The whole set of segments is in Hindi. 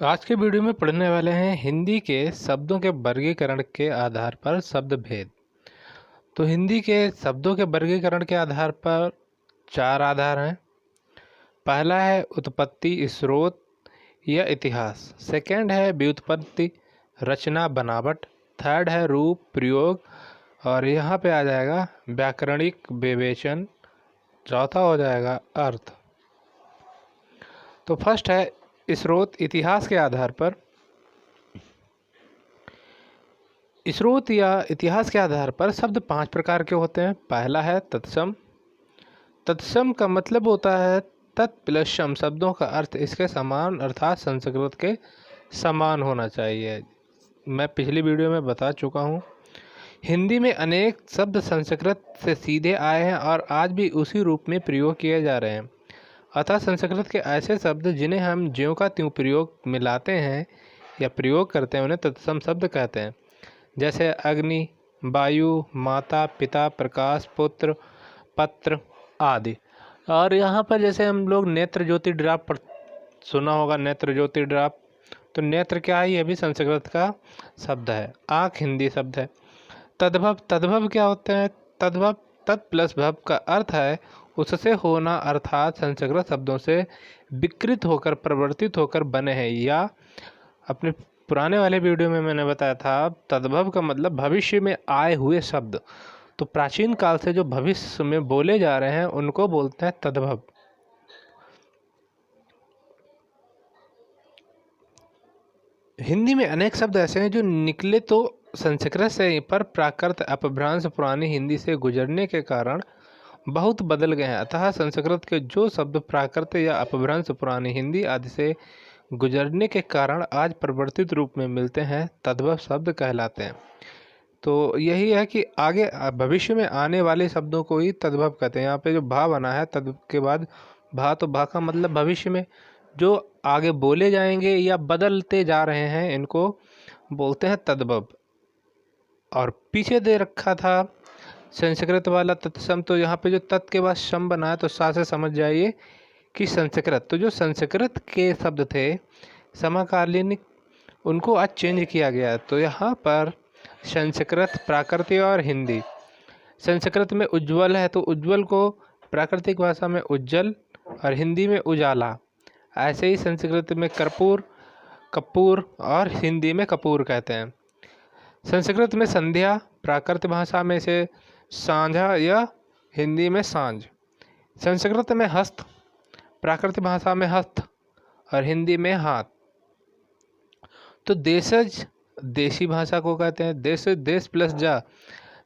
आज के वीडियो में पढ़ने वाले हैं हिंदी के शब्दों के वर्गीकरण के आधार पर शब्द भेद। तो हिंदी के शब्दों के वर्गीकरण के आधार पर चार आधार हैं। पहला है उत्पत्ति, स्रोत या इतिहास। सेकंड है व्युत्पत्ति, रचना, बनावट। थर्ड है रूप, प्रयोग। और यहाँ पे आ जाएगा व्याकरणिक विवेचन। चौथा हो जाएगा अर्थ। तो फर्स्ट है स्रोत। इतिहास के आधार पर स्रोत या इतिहास के आधार पर शब्द 5 प्रकार के होते हैं। पहला है तत्सम। तत्सम का मतलब होता है तत् प्लस सम शब्दों का अर्थ इसके समान अर्थात संस्कृत के समान होना चाहिए। मैं पिछली वीडियो में बता चुका हूँ। हिंदी में अनेक शब्द संस्कृत से सीधे आए हैं और आज भी उसी रूप में प्रयोग किए जा रहे हैं। अतः संस्कृत के ऐसे शब्द जिन्हें हम ज्यों का त्यों प्रयोग में लाते हैं या प्रयोग करते हैं उन्हें तत्सम शब्द कहते हैं। जैसे अग्नि, वायु, माता, पिता, प्रकाश, पुत्र, पत्र आदि। और यहाँ पर जैसे हम लोग नेत्र ज्योति ड्राप पर सुना होगा, नेत्र ज्योति ड्राप। तो नेत्र क्या है? ये भी संस्कृत का शब्द है। आँख हिंदी शब्द है। तद्भव, तद्भव क्या होते हैं? तद्भव तत् प्लस भव का अर्थ है उससे होना, अर्थात संस्कृत शब्दों से विकृत होकर परिवर्तित होकर बने हैं। या अपने पुराने वाले वीडियो में मैंने बताया था तद्भव का मतलब भविष्य में आए हुए शब्द। तो प्राचीन काल से जो भविष्य में बोले जा रहे हैं उनको बोलते हैं तद्भव। हिंदी में अनेक शब्द ऐसे हैं जो निकले तो संस्कृत से पर प्राकृत अपभ्रंश पुरानी हिंदी से गुजरने के कारण बहुत बदल गए हैं। अतः संस्कृत के जो शब्द प्राकृत या अपभ्रंश पुरानी हिंदी आदि से गुजरने के कारण आज परिवर्तित रूप में मिलते हैं तद्भव शब्द कहलाते हैं। तो यही है कि आगे भविष्य में आने वाले शब्दों को ही तद्भव कहते हैं। यहाँ पे जो भा बना है तद्भव के बाद भा, तो भा का मतलब भविष्य में जो आगे बोले जाएंगे या बदलते जा रहे हैं इनको बोलते हैं तद्भव। और पीछे दे रखा था संस्कृत वाला तत्सम। तो यहाँ पे जो तत् के बाद सम बना है तो सा से समझ जाइए कि संस्कृत। तो जो संस्कृत के शब्द थे समकालीन उनको आज चेंज किया गया। तो यहाँ पर संस्कृत, प्राकृतिक और हिंदी। संस्कृत में उज्ज्वल है तो उज्ज्वल को प्राकृतिक भाषा में उज्जल और हिंदी में उजाला। ऐसे ही संस्कृत में कर्पूर, कपूर और हिंदी में कपूर कहते हैं। संस्कृत में संध्या, प्राकृत भाषा में से सांझा या हिंदी में सांझ। संस्कृत में हस्त, प्राकृत भाषा में हस्त और हिंदी में हाथ। तो देशज देशी भाषा को कहते हैं। देश, देश प्लस जा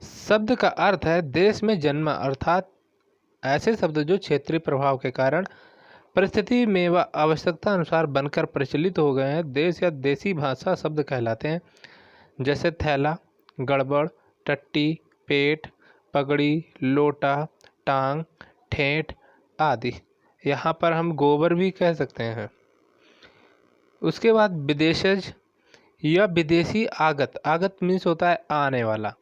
शब्द का अर्थ है देश में जन्मा, अर्थात ऐसे शब्द जो क्षेत्रीय प्रभाव के कारण परिस्थिति में व आवश्यकता अनुसार बनकर प्रचलित हो गए हैं देश या देसी भाषा शब्द कहलाते हैं। जैसे थैला, गड़बड़, टट्टी, पेट, पगड़ी, लोटा, टांग, ठेठ आदि। यहाँ पर हम गोबर भी कह सकते हैं। उसके बाद विदेशज या विदेशी आगत। आगत मीन्स होता है आने वाला।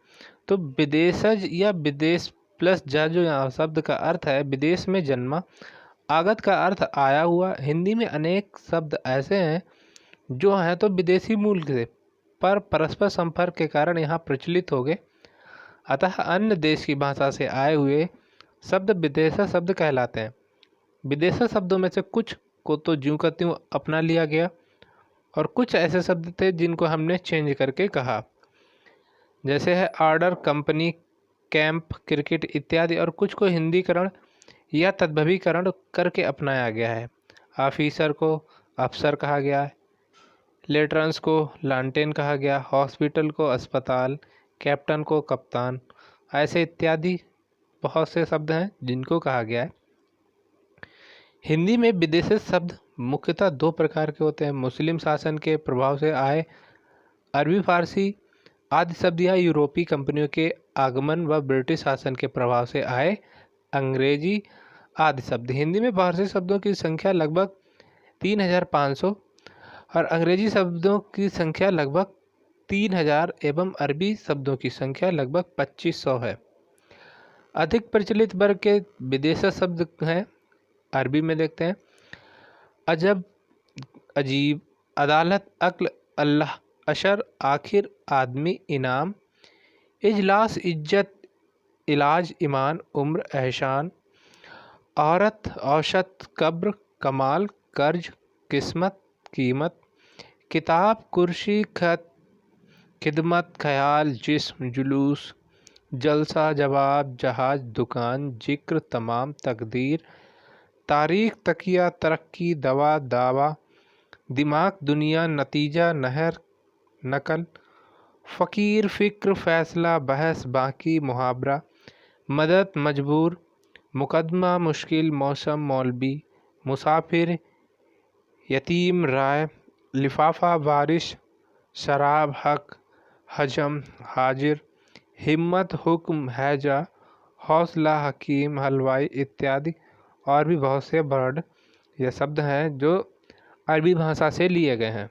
तो विदेशज या विदेश प्लस जा जो यहाँ शब्द का अर्थ है विदेश में जन्मा। आगत का अर्थ आया हुआ। हिंदी में अनेक शब्द ऐसे हैं जो हैं तो विदेशी मूल से पर परस्पर संपर्क के कारण यहाँ प्रचलित हो गए। अतः अन्य देश की भाषा से आए हुए शब्द विदेशी शब्द कहलाते हैं। विदेशी शब्दों में से कुछ को तो ज्यों का त्यों अपना लिया गया और कुछ ऐसे शब्द थे जिनको हमने चेंज करके कहा। जैसे है ऑर्डर, कंपनी, कैंप, क्रिकेट इत्यादि। और कुछ को हिंदीकरण या तद्भवीकरण करके अपनाया गया है। ऑफिसर को अफसर कहा गया है, लेटरन्स को लालटेन कहा गया, हॉस्पिटल को अस्पताल, कैप्टन को कप्तान। ऐसे इत्यादि बहुत से शब्द हैं जिनको कहा गया है। हिंदी में विदेशी शब्द मुख्यतः 2 प्रकार के होते हैं। मुस्लिम शासन के प्रभाव से आए अरबी फारसी आदि शब्द या यूरोपीय कंपनियों के आगमन व ब्रिटिश शासन के प्रभाव से आए अंग्रेजी आदि शब्द। हिंदी में फारसी शब्दों की संख्या लगभग 3500 और अंग्रेजी शब्दों की संख्या लगभग 3000 एवं अरबी शब्दों की संख्या लगभग 2500 है। अधिक प्रचलित वर्ग के विदेशी शब्द हैं। अरबी में देखते हैं अजब, अजीब, अदालत, अक्ल, अल्लाह, अशर, आखिर, आदमी, इनाम, इजलास, इज्जत, इलाज, ईमान, उम्र, एहसान, औरत, औसत, कब्र, कमाल, कर्ज, किस्मत, कीमत, किताब, कुर्सी, खत, खिदमत, ख्याल, जिस्म, जुलूस, जलसा, जवाब, जहाज, दुकान, जिक्र, तमाम, तकदीर, तारीख, तकिया, तरक्की, दवा, दावा, दिमाग, दुनिया, नतीजा, नहर, नकल, फ़कीर, फ़िक्र, फ़ैसला, बहस, बाकी, मुहावरा, मदद, मजबूर, मुकदमा, मुश्किल, मौसम, मौलवी, मुसाफिर, यतीम, राय, लिफाफा, बारिश, शराब, हक, हजम, हाजिर, हिम्मत, हुक्म, हैजा, हौसला, हकीम, हलवाई इत्यादि और भी बहुत से वर्ड या शब्द हैं जो अरबी भाषा से लिए गए हैं।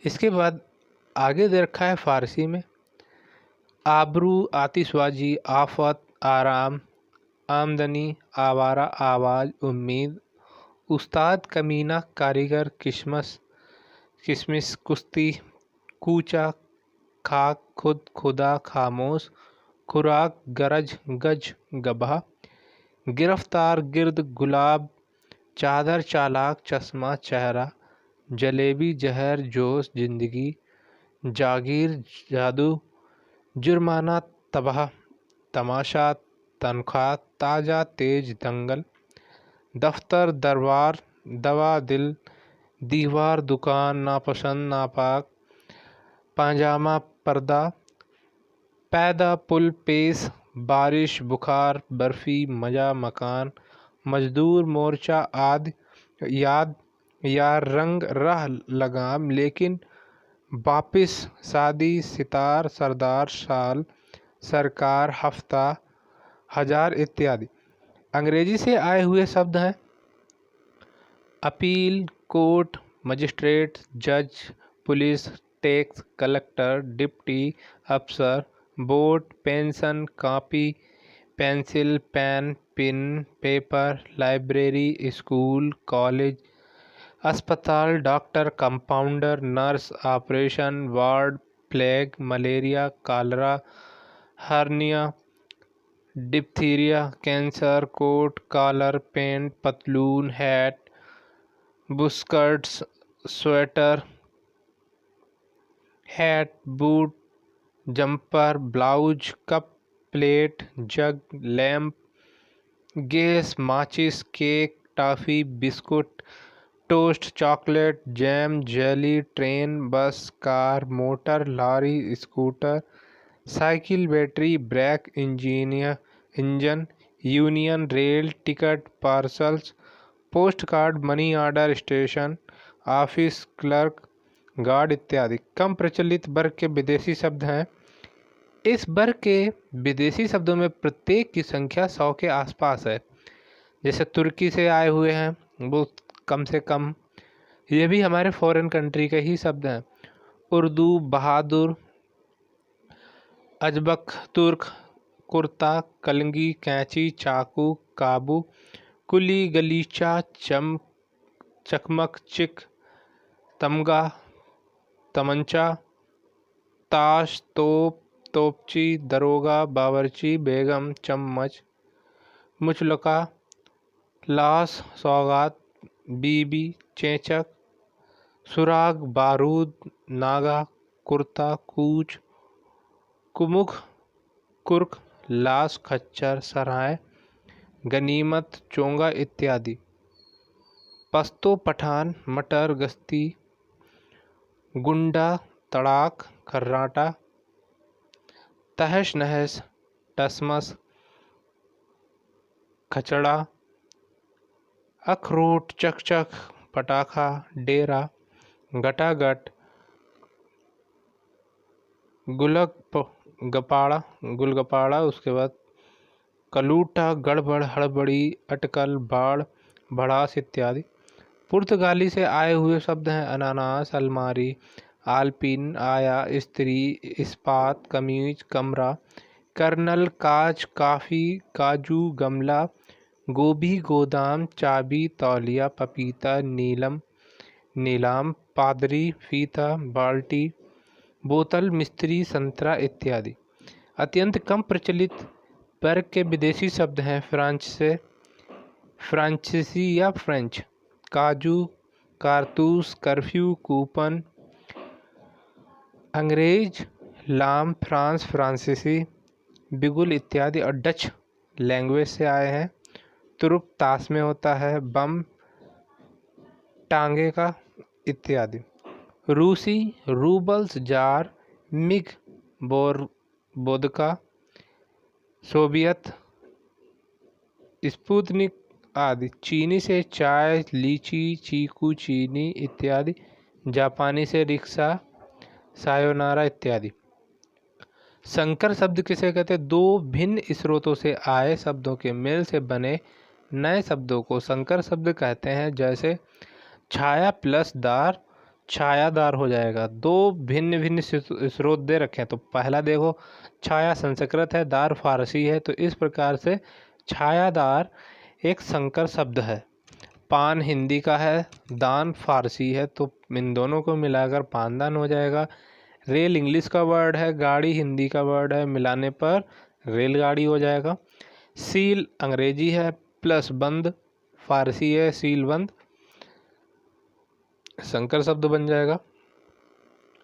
इसके बाद आगे दे रखा है फ़ारसी में आबरू, आतिशबाजी, आफत, आराम, आमदनी, आवारा, आवाज़, उम्मीद, उस्ताद, कमीना, कारीगर, किशमिश, कुश्ती, कूचा, खाक, खुद, खुदा, खामोश, खुराक, गरज, गज, गबहा, गिरफ्तार, गिर्द, गुलाब, चादर, चालाक, चश्मा, चेहरा, जलेबी, जहर, जोश, जिंदगी, जागीर, जादू, जुर्माना, तबाह, तमाशा, तनख्वाह, ताज़ा, तेज, दंगल, दफ्तर, दरबार, दवा, दिल, दीवार, दुकान, नापसंद, नापाक, पाजामा, पर्दा, पैदा, पुल, पेश, बारिश, बुखार, बर्फ़ी, मज़ा, मकान, मजदूर, मोर्चा, आदि, याद या रंग, राह, लगाम, लेकिन, वापिस, शादी, सितार, सरदार, साल, सरकार, हफ्ता, हजार इत्यादि। अंग्रेजी से आए हुए शब्द हैं अपील, कोर्ट, मजिस्ट्रेट, जज, पुलिस, टैक्स, कलेक्टर, डिप्टी, अफसर, board, pension, copy, pencil, pen, pin, paper, library, school, college, अस्पताल, doctor, compounder, nurse, operation, ward, plague, malaria, cholera, hernia, diphtheria, cancer, coat, collar, pant, पतलून, hat, bush shirts, sweater, hat, boot, jumper, blouse, cup, plate, jug, lamp, gas, माचिस, cake, toffee, biscuit, toast, chocolate, jam, jelly, train, bus, car, motor, lorry, scooter, cycle, battery, brake, engine, union, rail, ticket, parcels, post card, money order, station, office, clerk, guard इत्यादि। कम प्रचलित वर्ग के विदेशी शब्द हैं। इस वर्ग के विदेशी शब्दों में प्रत्येक की संख्या 100 के आसपास है। जैसे तुर्की से आए हुए हैं वो कम से कम, ये भी हमारे फॉरेन कंट्री के ही शब्द हैं। उर्दू, बहादुर, अजबक, तुर्क, कुर्ता, कलंगी, कैंची, चाकू, काबू, कुली, गलीचा, चकमक, चिक, तमगा, तमंचा, ताश, तोप, तोपची, दरोगा, बावर्ची, बेगम, चम्मच, मुचलका, लाश, सौगात, बीबी, चेचक, सुराग, बारूद, नागा, कुर्ता, कूच, कुमुख, कुर्क, लाश, खच्चर, सराय, गनीमत, चोंगा इत्यादि। पश्तो, पठान, मटर, गश्ती, गुंडा, तड़ाक, खर्राटा, तहस नहस, टसमस, खचड़ा, अखरोट, चकचक, पटाखा, डेरा, गटागट, गुलगपाड़ा, उसके बाद कलूटा, गड़बड़, हड़बड़ी, अटकल, बाढ़, भड़ास इत्यादि। पुर्तगाली से आए हुए शब्द हैं अनानास, अलमारी, आलपिन, आया, स्त्री, इस्पात, कमीज, कमरा, कर्नल, काच, काफ़ी, काजू, गमला, गोभी, गोदाम, चाबी, तौलिया, पपीता, नीलम, नीलाम, पादरी, फीता, बाल्टी, बोतल, मिस्त्री, संतरा इत्यादि। अत्यंत कम प्रचलित वर्ग के विदेशी शब्द हैं फ्रांच से फ्रांसीसी या फ्रेंच, काजू, कारतूस, कर्फ्यू, कूपन, अंग्रेज, लाम, फ्रांस, फ्रांसीसी, बिगुल इत्यादि और डच लैंग्वेज से आए हैं। तुरुप ताश में होता है, बम टांगे का इत्यादि। रूसी, roubles, tsar, MiG, vodka, Soviet, Sputnik आदि। चीनी से चाय, लीची, चीकू, चीनी इत्यादि। जापानी से रिक्शा, सायोनारा इत्यादि। संकर शब्द किसे कहते हैं? दो भिन्न स्रोतों से आए शब्दों के मेल से बने नए शब्दों को संकर शब्द कहते हैं। जैसे छाया प्लस दार छायादार हो जाएगा। दो भिन्न भिन्न स्रोत दे रखे हैं, तो पहला देखो छाया संस्कृत है, दार फारसी है, तो इस प्रकार से छायादार एक संकर शब्द है। पान हिंदी का है, दान फारसी है, तो इन दोनों को मिलाकर पानदान हो जाएगा। रेल इंग्लिश का वर्ड है, गाड़ी हिंदी का वर्ड है, मिलाने पर रेलगाड़ी हो जाएगा। सील अंग्रेजी है, प्लस बंद फारसी है, सील बंद संकर शब्द बन जाएगा।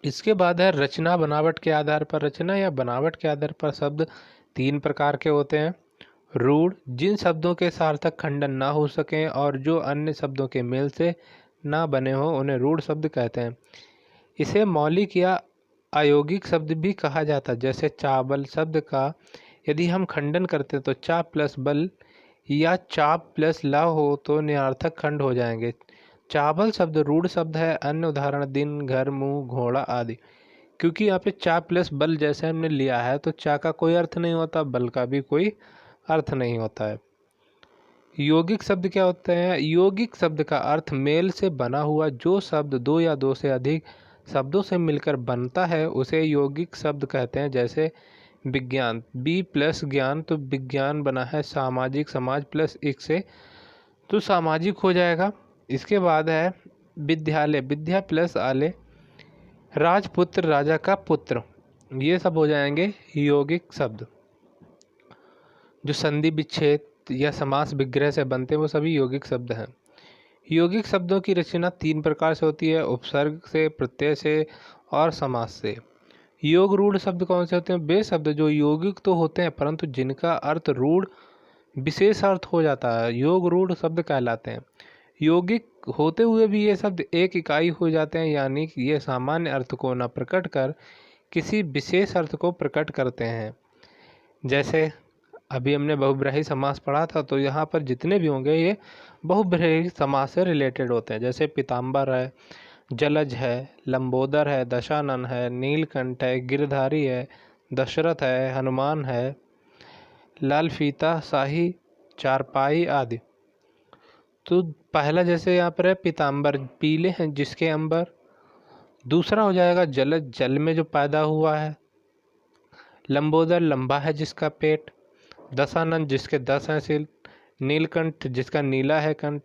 इसके बाद है रचना बनावट के आधार पर। रचना या बनावट के आधार पर शब्द तीन प्रकार के होते हैं। रूढ़, जिन शब्दों के सार्थक खंडन ना हो सकें और जो अन्य शब्दों के मेल से ना बने हो उन्हें रूढ़ शब्द कहते हैं। इसे मौलिक या अयौगिक शब्द भी कहा जाता है। जैसे चावल शब्द का यदि हम खंडन करते तो चा प्लस बल या चाप प्लस ला हो तो निरर्थक खंड हो जाएंगे। चावल शब्द रूढ़ शब्द है। अन्य उदाहरण दिन, घर, मुंह, घोड़ा आदि। क्योंकि यहाँ पे चा प्लस बल जैसे हमने लिया है तो चा का कोई अर्थ नहीं होता, बल का भी कोई अर्थ नहीं होता है। यौगिक शब्द क्या होते हैं? यौगिक शब्द का अर्थ मेल से बना हुआ जो शब्द दो या दो से अधिक शब्दों से मिलकर बनता है उसे यौगिक शब्द कहते हैं। जैसे विज्ञान, बी प्लस ज्ञान, तो विज्ञान बना है सामाजिक, समाज प्लस एक से तो सामाजिक हो जाएगा। इसके बाद है विद्यालय, विद्या प्लस आले, राजपुत्र राजा का पुत्र, ये सब हो जाएंगे यौगिक शब्द। जो संधि विच्छेद या समास विग्रह से बनते हैं वो सभी यौगिक शब्द हैं। यौगिक शब्दों की रचना तीन प्रकार से होती है, उपसर्ग से, प्रत्यय से और समास से। योग रूढ़ शब्द कौन से होते हैं? वे शब्द जो यौगिक तो होते हैं परंतु जिनका अर्थ रूढ़ विशेष अर्थ हो जाता है, योग रूढ़ शब्द कहलाते हैं। यौगिक होते हुए भी ये शब्द एक इकाई हो जाते हैं, यानी कि ये सामान्य अर्थ को न प्रकट कर किसी विशेष अर्थ को प्रकट करते हैं। जैसे अभी हमने बहुब्रीहि समास पढ़ा था, तो यहाँ पर जितने भी होंगे ये बहुब्रीहि समास से रिलेटेड होते हैं। जैसे पीताम्बर है, जलज है, लंबोदर है, दशानन है, नीलकंठ है, गिरधारी है, दशरथ है, हनुमान है, लाल फीता, शाही चारपाई आदि। तो पहला जैसे यहाँ पर है पीताम्बर, पीले हैं जिसके अंबर। दूसरा हो जाएगा जलज, जल में जो पैदा हुआ है। लंबोदर, लंबा है जिसका पेट। दशानन, जिसके 10 हैं सिर। नीलकंठ, जिसका नीला है कंठ।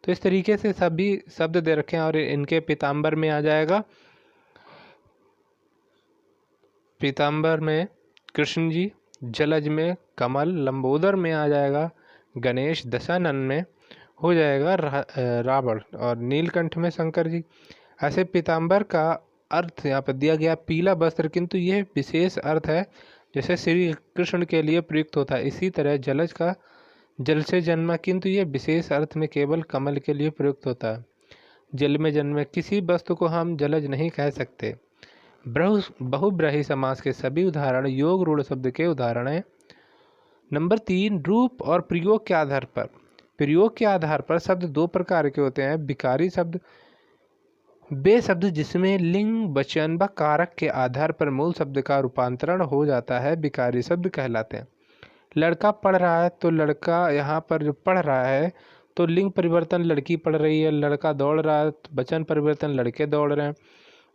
तो इस तरीके से सभी शब्द दे रखे हैं और इनके पीताम्बर में आ जाएगा, पीताम्बर में कृष्ण जी, जलज में कमल, लंबोदर में आ जाएगा गणेश, दशानन में हो जाएगा रावण और नीलकंठ में शंकर जी। ऐसे पीताम्बर का अर्थ यहाँ पर दिया गया पीला वस्त्र, किंतु यह विशेष अर्थ है जैसे श्री कृष्ण के लिए प्रयुक्त होता है। इसी तरह जलज का जल से जन्मा, किंतु यह विशेष अर्थ में केवल कमल के लिए प्रयुक्त होता है। जल में जन्मे किसी वस्तु को हम जलज नहीं कह सकते। बहुब्रीहि समास के सभी उदाहरण योग रूढ़ शब्द के उदाहरण हैं। नंबर 3, रूप और प्रयोग के आधार पर। प्रयोग के आधार पर शब्द दो प्रकार के होते हैं। विकारी शब्द, वे शब्द जिसमें लिंग, वचन व कारक के आधार पर मूल शब्द का रूपांतरण हो जाता है विकारी शब्द कहलाते हैं। लड़का पढ़ रहा है तो लड़का यहाँ पर जो पढ़ रहा है तो लिंग परिवर्तन लड़की पढ़ रही है। लड़का दौड़ रहा है तो वचन परिवर्तन लड़के दौड़ रहे हैं।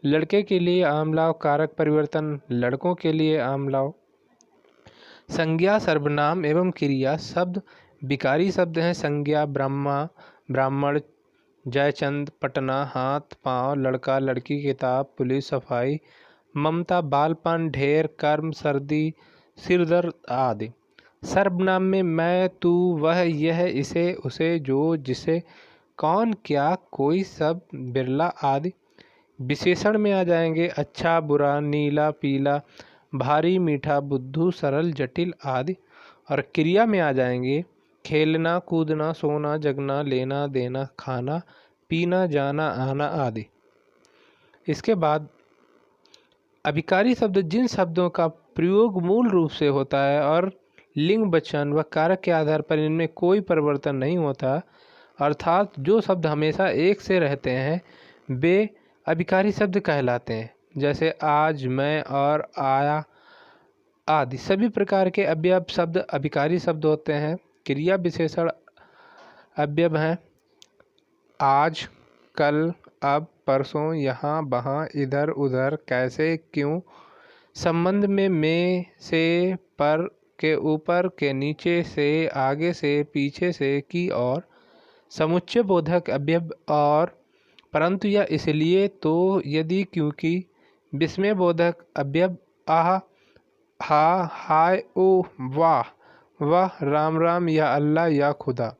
लड़के के लिए आम लाओ, कारक परिवर्तन लड़कों के लिए आम लाओ। संज्ञा, सर्वनाम एवं क्रिया शब्द विकारी शब्द हैं। संज्ञा ब्रह्मा, ब्राह्मण, जयचंद, पटना, हाथ पाँव, लड़का लड़की, किताब, पुलिस, सफाई, ममता, बालपन, ढेर, कर्म, सर्दी, सिरदर्द आदि। सर्वनाम में मैं, तू, वह, यह, इसे, उसे, जो, जिसे, कौन, क्या, कोई, सब, बिरला आदि। विशेषण में आ जाएंगे अच्छा, बुरा, नीला, पीला, भारी, मीठा, बुद्धू, सरल, जटिल आदि। और क्रिया में आ जाएंगे खेलना, कूदना, सोना, जगना, लेना, देना, खाना, पीना, जाना, आना आदि। इसके बाद अभिकारी शब्द जिन शब्दों का प्रयोग मूल रूप से होता है और लिंग, वचन व कारक के आधार पर इनमें कोई परिवर्तन नहीं होता, अर्थात जो शब्द हमेशा एक से रहते हैं, वे अभिकारी शब्द कहलाते हैं। जैसे आज, मैं और आया आदि। सभी प्रकार के अव्यय शब्द अभिकारी शब्द होते हैं। क्रिया विशेषण अव्यय हैं आज, कल, अब, परसों, यहाँ, वहाँ, इधर, उधर, कैसे, क्यों। संबंध में से, पर, के ऊपर, के नीचे, से, आगे से, पीछे से, की और। समुच्चय बोधक अव्यय और परंतु या इसलिए, तो, यदि, क्योंकि। विस्मय बोधक अव्यय आह, हा, हाय, ओ, वाह, वह, राम राम या अल्लाह या खुदा।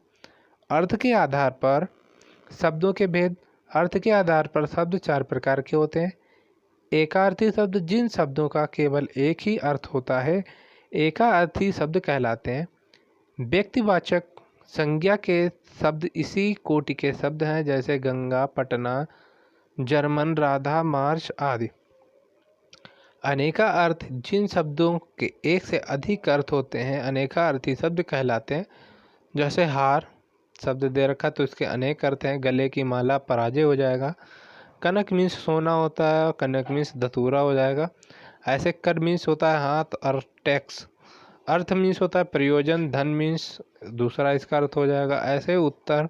अर्थ के आधार पर शब्दों के भेद। अर्थ के आधार पर शब्द चार प्रकार के होते हैं। एकार्थी शब्द जिन शब्दों का केवल एक ही अर्थ होता है, एकार्थी शब्द कहलाते हैं। व्यक्तिवाचक संज्ञा के शब्द इसी कोटि के शब्द हैं, जैसे गंगा, पटना, जर्मन, राधा, मार्च आदि। अनेका अर्थ जिन शब्दों के एक से अधिक अर्थ होते हैं, अनेका अर्थी शब्द कहलाते हैं। जैसे हार शब्द दे रखा तो इसके अनेक अर्थ हैं। गले की माला पराजय हो जाएगा। कनक मीन्स सोना होता है, कनक मीन्स धतूरा हो जाएगा। ऐसे कर मीन्स होता है हाथ और टैक्स। अर्थ मीन्स होता है प्रयोजन, धन मीन्स दूसरा इसका अर्थ हो जाएगा। ऐसे उत्तर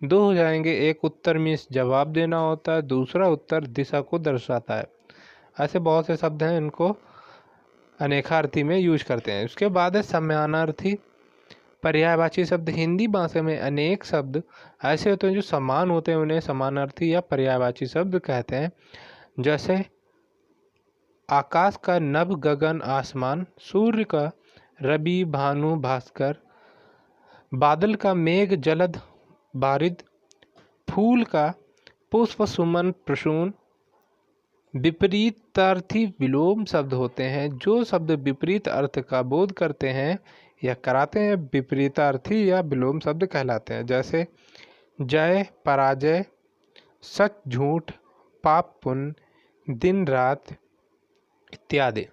दो हो जाएंगे। एक उत्तर मीन्स जवाब देना होता है, दूसरा उत्तर दिशा को दर्शाता है। ऐसे बहुत से शब्द हैं, इनको अनेकार्थी में यूज करते हैं। उसके बाद है समानार्थी पर्यायवाची शब्द। हिंदी भाषा में अनेक शब्द ऐसे होते हैं जो समान होते हैं, उन्हें समानार्थी या पर्यायवाची शब्द कहते हैं। जैसे आकाश का नभ, गगन, आसमान। सूर्य का रवि, भानु, भास्कर। बादल का मेघ, जलद, बारिद। फूल का पुष्प, सुमन, प्रसून। विपरीतार्थी विलोम शब्द होते हैं। जो शब्द विपरीत अर्थ का बोध करते हैं या कराते हैं, विपरीतार्थी या विलोम शब्द कहलाते हैं। जैसे जय, पराजय, सच, झूठ, पाप, पुण्य, दिन, रात इत्यादि।